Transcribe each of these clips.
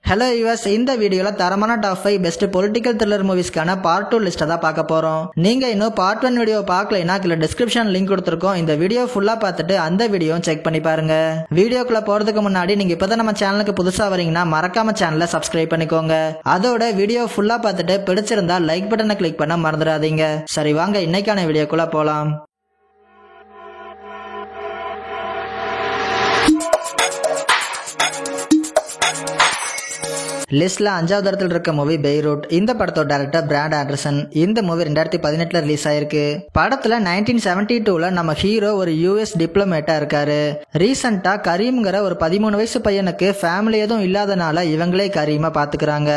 Hello US, இந்த வீடியோல தரமான டாப் 5 பெஸ்ட் பொலிட்டிக்கல் த்ரில்லர் மூவிஸ்க்கான பார்ட் 2 லிஸ்ட்டை தான் பார்க்க போறோம். நீங்க இன்னும் பார்ட் 1 வீடியோ பார்க்கலைன்னா கீழே டிஸ்கிரிப்ஷன் லிங்க் கொடுத்துருக்கோம். இந்த வீடியோ ஃபுல்லா பார்த்துட்டு அந்த வீடியோவும் செக் பண்ணி பாருங்க. வீடியோக்குள்ள போறதுக்கு முன்னாடி நீங்க இப்பதான் நம்ம சேனலுக்கு புதுசா வரீங்கன்னா மறக்காம சேனலை சப்ஸ்கிரைப் பண்ணிக்கோங்க. அதோட வீடியோ ஃபுல்லா பார்த்துட்டு பிடிச்சிருந்தா லைக் பட்டனை கிளிக் பண்ண மறந்துடாதீங்க. சரி வாங்க இன்னைக்கான வீடியோக்குள்ள போலாம். லிஸ்ட்ல 5வது இடத்துல இருக்க மூவி பெய்ரூட். இந்த படத்தோட டைரக்டர் பிராட் ஆண்டர்சன். இந்த மூவி 2018 ரிலீஸ் ஆயிருக்கு. படத்துல 1972ல நம்ம ஹீரோ ஒரு யூஎஸ் டிப்ளமேட்டா இருக்காரு. ரீசெண்டா கரீம்ங்கிற ஒரு 13 வயசு பையனுக்கு ஃபேமிலி எதுவும் இல்லாதனால இவங்களே கரீமா பாத்துக்கிறாங்க.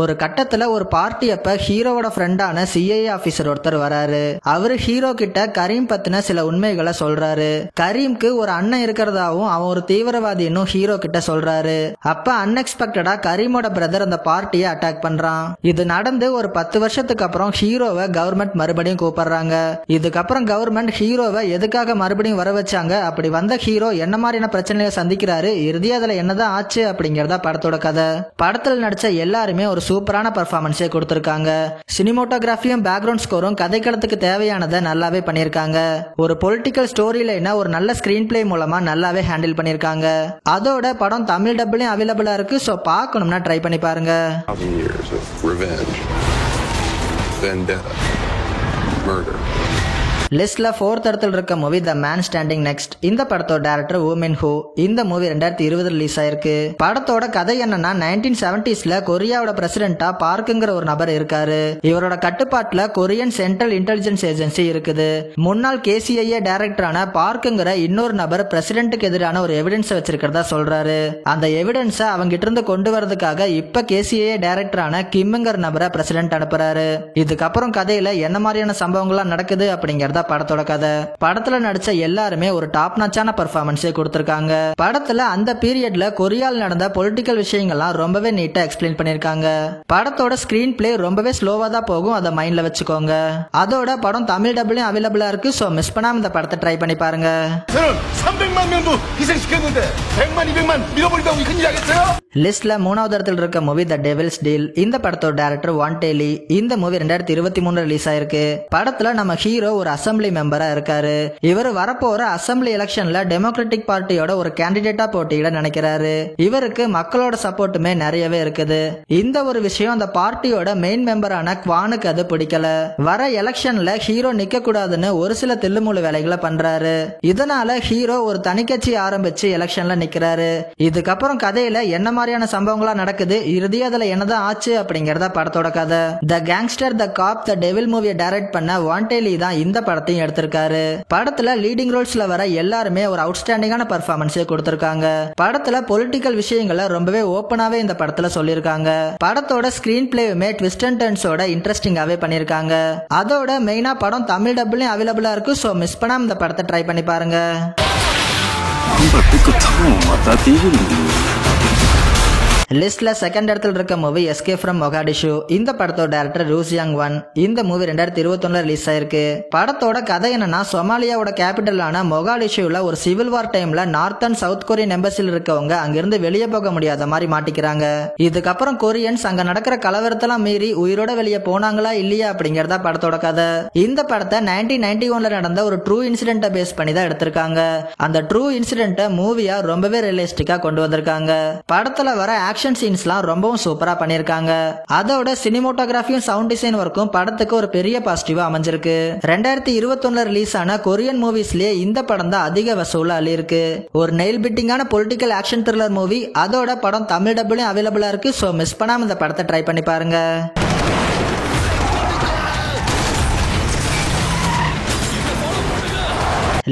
ஒரு கட்டத்துல ஒரு பார்ட்டி அப்ப ஹீரோவோட ஃப்ரெண்டான சிஐஏ ஆபீசர் ஒருத்தர் வராரு. அவரு ஹீரோ கிட்ட கரீம் பத்தின சில உண்மைகளை சொல்றாரு. கரீம்க்கு ஒரு அண்ணன் இருக்கிறதாவும் அவன் ஒரு தீவிரவாதின்னு ஹீரோ கிட்ட சொல்றாரு. அப்ப அன்எக்ஸ்பெக்டடா கரீமோட பிரதர் அந்த பார்ட்டியை அட்டாக் பண்றான். இது நடந்து ஒரு 10 வருஷத்துக்கு அப்புறம் ஹீரோவை கவர்மெண்ட் மறுபடியும் கூப்பிடுறாங்க. இதுக்கப்புறம் கவர்மெண்ட் ஹீரோவை எதுக்காக மறுபடியும் வர வச்சாங்க, அப்படி வந்த ஹீரோ என்ன மாதிரியான பிரச்சனைகளை சந்திக்கிறாரு, இறுதியா அதுல என்னதான் ஆச்சு அப்படிங்கறத படத்தோட கதை. படத்துல நடிச்ச எல்லாருமே ஒரு சூப்பரான பெர்ஃபார்மன்ஸே கொடுத்திருக்காங்க. சினிமோட்டோகிராஃபியும் பேக்ரவுண்ட் ஸ்கோரும் கதைக்களத்துக்கு தேவையானதை நல்லாவே பண்ணிருக்காங்க. ஒரு பொலிட்டிக்கல் ஸ்டோரி லைனை ஒரு நல்ல ஸ்கிரீன் பிளே மூலமா நல்லாவே ஹேண்டில் பண்ணிருக்காங்க. அதோட படம் தமிழ் டப்லயும் அவைலபிளா இருக்கு. சோ பார்க்கணும்னா ட்ரை பண்ணி பாருங்க. Years of revenge, vendetta, murder. லிஸ்ட்ல 4th இடத்துல இருக்க movie the man standing next. இந்த படத்தோட டைரக்டர் வு மின் ஹோ. இந்த மூவி 2020 ரிலீஸ் ஆயிருக்கு. படத்தோட கதை என்னன்னா 1970ஸ்ல கொரியாவோட பிரசிடென்டா பார்க்குங்கிற ஒரு நபர் இருக்காரு. இவரோட கட்டுப்பாட்டுல கொரியன் சென்ட்ரல் இன்டெலிஜென்ஸ் ஏஜென்சி இருக்குது. முன்னாள் KCIA டைரக்டரான பார்க்குங்கிற இன்னொரு நபர் பிரசிடென்ட்டுக்கு எதிரான ஒரு எவிடன்ஸ் வச்சிருக்கிறதா சொல்றாரு. அந்த எவிடன்ஸை அவங்க கிட்ட இருந்து கொண்டு வரதுக்காக இப்ப KCIA டைரக்டரான கிம்ங்கிற நபரை பிரசிடென்ட் அனுப்புறாரு. இதுக்கப்புறம் கதையில என்ன மாதிரியான சம்பவங்கள்லாம் நடக்குது அப்படிங்கறத படத்தோட கதை. படத்துல நடிச்ச எல்லாருமே ஒரு டாப் நாச்சான பெர்ஃபார்மன்ஸே கொடுத்திருக்காங்க. படத்துல அந்த பீரியட்ல கொரியால நடந்த பொலிட்டிக்கல் விஷயங்கள்லாம் ரொம்பவே நீட்டா எக்ஸ்பிளைன் பண்ணிருக்காங்க. படத்தோட ஸ்கிரீன் பிளே ரொம்பவே ஸ்லோவா தான் போகும், அதை மைண்ட்ல வச்சுக்கோங்க. அதோட படம் தமிழ் டப்லயும் அவைலபிளா இருக்கு. சோ மிஸ் பண்ணாம இந்த படத்தை ட்ரை பண்ணி பாருங்க. 300만 명도 희생시켰는데 100만 200만 밀어버린다고 큰일 나겠어요? லிஸ்ட்ல 3வது இடத்துல இருக்க மூவி த டெவில்ஸ் டீல். இந்த படத்தோட டைரக்டர் வான் டேலி. இந்த மூவி 2023 ரிலீஸ் ஆயிருக்கு. படத்துல நம்ம ஹீரோ ஒரு அசம்பிளி மெம்பரா இருக்காரு. இவர் வரப்போற அசம்பிளி எலெக்ஷன்ல டெமோக்ராட்டிக் பார்ட்டியோட ஒரு கேண்டிடேட்டா போட்டியிட நினைக்கிறாரு. இவருக்கு மக்களோட சப்போர்ட்டுமே நிறையவே இருக்குது. இந்த ஒரு விஷயம் அந்த பார்ட்டியோட மெயின் மெம்பரான குவானுக்கு அது பிடிக்கல. வர எலெக்ஷன்ல ஹீரோ நிக்க கூடாதுன்னு ஒரு சில தில்லுமுள்ளு வேலைகளை பண்றாரு. இதனால ஹீரோ ஒரு தனிக்கட்சி ஆரம்பிச்சு எலெக்ஷன்ல நிக்கிறாரு. இதுக்கப்புறம் கதையில என்ன மாதிரியான சம்பவங்களா நடக்குது, இறுதியா அதுல என்னதான் ஆச்சு அப்படிங்கறத படத்தோட கதை. The gangster the cop the devil மூவியை டைரக்ட் பண்ண வான்டேலி தான் இந்த படத்தையும் எடுத்திருக்காரு. படத்துல லீடிங் ரோல்ஸ்ல வர எல்லாருமே ஒரு அவுட்ஸ்டாண்டிங்கான பெர்ஃபார்மன்ஸே கொடுத்திருக்காங்க. படத்துல பொலிட்டிக்கல் விஷயங்களை ரொம்பவே ஓப்பனாவே இந்த படத்துல சொல்லிருக்காங்க. படத்தோட ஸ்கிரீன் பிளேவுமே ட்விஸ்ட் அண்ட் டர்ன்ஸோட இன்ட்ரெஸ்டிங்காவே பண்ணிருக்காங்க. அதோட மெயினா படம் தமிழ் டப்லயும் அவைலபிளா இருக்கு. சோ மிஸ் பண்ணாம இந்த படத்தை ட்ரை பண்ணி பாருங்க. லிஸ்ட்ல 2nd இடத்துல இருக்க மூவி எஸ்கேப் ஃப்ரம் மொகாடிஷு. இந்த படத்தோட டைரக்டர் ரூ சியாங் வான். இந்த மூவி 2021 ரிலீஸ் ஆயிருக்கு. படத்தோட கதை என்னன்னா சோமாலியாவோட கேபிட்டலான மொகாடிஷுல ஒரு சிவில் வார் டைம்ல நார்த் அண்ட் சவுத் கொரியன் எம்பசில இருக்கவங்க அங்கிருந்து வெளியே போக முடியாத மாதிரி மாட்டிக்கிறாங்க. இதுக்கப்புறம் கொரியன்ஸ் அங்க நடக்கிற கலவரத்தெல்லாம் மீறி உயிரோட வெளியே போனாங்களா இல்லையா அப்படிங்கறத படத்தோட கதை. இந்த படத்தை 1991ல நடந்த ஒரு ட்ரூ இன்சிடென்ட்டை பேஸ் பண்ணி தான் எடுத்திருக்காங்க. அந்த ட்ரூ இன்சிடென்ட்டை மூவியா ரொம்பவே ரியலிஸ்டிக்கா கொண்டு வந்திருக்காங்க. படத்துல வர ஆக்ஷன் சீன்ஸ்லாம் ரொம்பவும் சூப்பரா பண்ணிருக்காங்க. அதோட சினிமோட்டோகிராஃபியும் சவுண்ட் டிசைன் ஒர்க்கும் படத்துக்கு ஒரு பெரிய பாசிட்டிவா அமைஞ்சிருக்கு. 2021 ரிலீஸ் ஆன கொரியன் மூவிஸ்லயே இந்த படம் தான் அதிக வசூலா அள்ளியிருக்கு. ஒரு நெயில் பிட்டிங்கான பொலிட்டிக்கல் ஆக்ஷன் த்ரில்லர் மூவி. அதோட படம் தமிழ் டப்லயும் அவைலபிளா இருக்கு. சோ மிஸ் பண்ணாம இந்த படத்தை ட்ரை பண்ணி பாருங்க.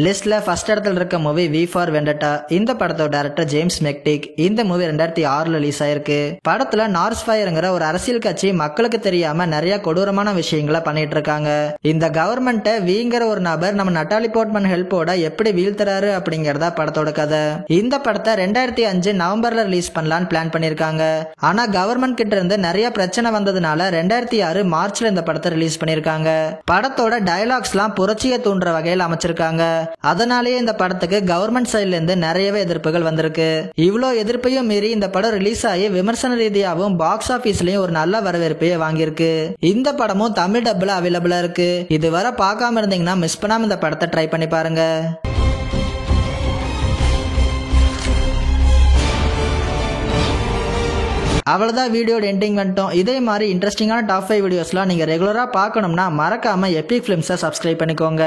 லிஸ்ட்ல 1st இடத்துல இருக்க மூவி வி ஃபார் வெண்டட்டா. இந்த படத்தோட டைரக்டர் ஜேம்ஸ் மெக்டிக். இந்த மூவி 2006 ரிலீஸ் ஆயிருக்கு. படத்துல நார்த் ஃபயர்ங்கிற ஒரு அரசியல் கட்சி மக்களுக்கு தெரியாம நிறைய கொடூரமான விஷயங்களை பண்ணிட்டு இருக்காங்க. இந்த கவர்மெண்ட்டை வீங்கிற ஒரு நபர் நம்ம நட்டாலி போர்ட்மன் ஹெல்ப்போட எப்படி வீழ்த்துறாரு அப்படிங்கறத படத்தோட கதை. இந்த படத்தை 2005 நவம்பர்ல ரிலீஸ் பண்ணலான்னு பிளான் பண்ணிருக்காங்க. ஆனா கவர்மெண்ட் கிட்ட இருந்து நிறைய பிரச்சனை வந்ததுனால 2006 மார்ச்ல இந்த படத்தை ரிலீஸ் பண்ணிருக்காங்க. படத்தோட டயலாக்ஸ்லாம் புரட்சியை தூண்டுற வகையில் அமைச்சிருக்காங்க. அதனாலேயே இந்த படத்துக்கு கவர்மெண்ட் சைட்ல இருந்து நிறையவே எதிர்ப்புகள் வந்திருக்கு. இவ்வளோ எதிர்ப்பையும் மீறி இந்த படம் ரிலீஸ் ஆகி விமர்சன ரீதியாகவும் பாக்ஸ் ஆபீஸ்லயும் ஒரு நல்ல வரவேற்பையே வாங்கியிருக்கு. இந்த படமும் தமிழ் டப்ல அவைலபிளா இருக்கு. இதுவரை பார்க்காம இருந்தீங்கன்னா மிஸ் பண்ணாம இந்த படத்தை ட்ரை பண்ணி பாருங்க. அவ்வளவுதான், வீடியோட எண்டிங் வந்துட்டோம். இதே மாதிரி இன்ட்ரெஸ்டிங்கான டாப் 5 வீடியோஸ்லாம் நீங்க ரெகுலரா பார்க்கணும்னா மறக்காம எபிக் ஃபிலிம்ஸை சப்ஸ்கிரைப் பண்ணிக்கோங்க.